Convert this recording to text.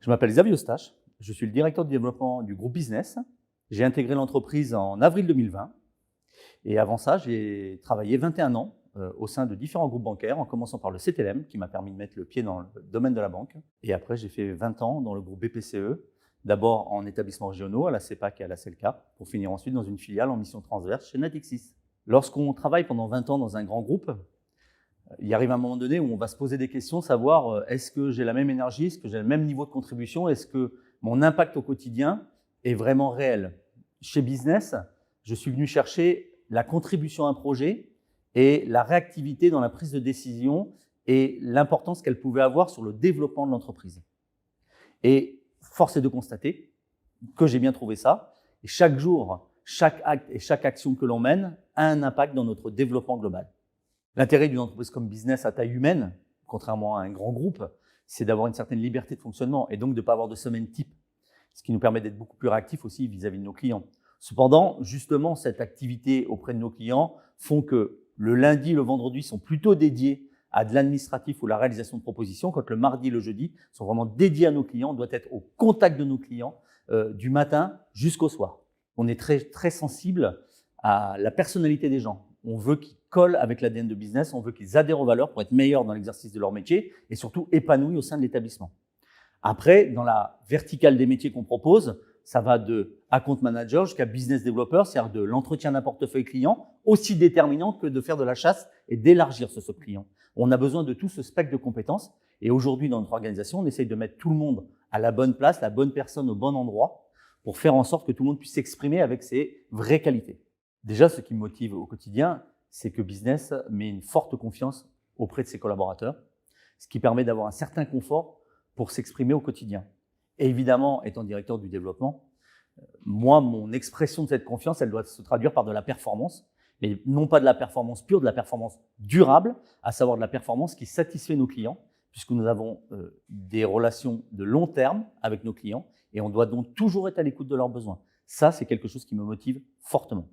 Je m'appelle Xavier Eustache, je suis le directeur du développement du groupe Business. J'ai intégré l'entreprise en avril 2020 et avant ça, j'ai travaillé 21 ans au sein de différents groupes bancaires, en commençant par le CTLM qui m'a permis de mettre le pied dans le domaine de la banque. Et après, j'ai fait 20 ans dans le groupe BPCE, d'abord en établissements régionaux, à la CEPAC et à la CELCA, pour finir ensuite dans une filiale en mission transverse chez Natixis. Lorsqu'on travaille pendant 20 ans dans un grand groupe, il arrive un moment donné où on va se poser des questions, savoir est-ce que j'ai la même énergie, est-ce que j'ai le même niveau de contribution, est-ce que mon impact au quotidien est vraiment réel. Chez Business, je suis venu chercher la contribution à un projet et la réactivité dans la prise de décision et l'importance qu'elle pouvait avoir sur le développement de l'entreprise. Et force est de constater que j'ai bien trouvé ça. Et chaque jour, chaque acte et chaque action que l'on mène a un impact dans notre développement global. L'intérêt d'une entreprise comme Business à taille humaine, contrairement à un grand groupe, c'est d'avoir une certaine liberté de fonctionnement et donc de ne pas avoir de semaine type, ce qui nous permet d'être beaucoup plus réactifs aussi vis-à-vis de nos clients. Cependant, justement, cette activité auprès de nos clients font que le lundi et le vendredi sont plutôt dédiés à de l'administratif ou la réalisation de propositions, quand le mardi et le jeudi sont vraiment dédiés à nos clients. On doit être au contact de nos clients du matin jusqu'au soir. On est très, très sensible à la personnalité des gens. On veut qu'ils collent avec l'ADN de Business, on veut qu'ils adhèrent aux valeurs pour être meilleurs dans l'exercice de leur métier et surtout épanouis au sein de l'établissement. Après, dans la verticale des métiers qu'on propose, ça va de account manager jusqu'à business developer, c'est-à-dire de l'entretien d'un portefeuille client, aussi déterminant que de faire de la chasse et d'élargir ce scope client. On a besoin de tout ce spectre de compétences et aujourd'hui, dans notre organisation, on essaye de mettre tout le monde à la bonne place, la bonne personne au bon endroit pour faire en sorte que tout le monde puisse s'exprimer avec ses vraies qualités. Déjà, ce qui me motive au quotidien, c'est que Business met une forte confiance auprès de ses collaborateurs, ce qui permet d'avoir un certain confort pour s'exprimer au quotidien. Et évidemment, étant directeur du développement, moi, mon expression de cette confiance, elle doit se traduire par de la performance, mais non pas de la performance pure, de la performance durable, à savoir de la performance qui satisfait nos clients, puisque nous avons des relations de long terme avec nos clients et on doit donc toujours être à l'écoute de leurs besoins. Ça, c'est quelque chose qui me motive fortement.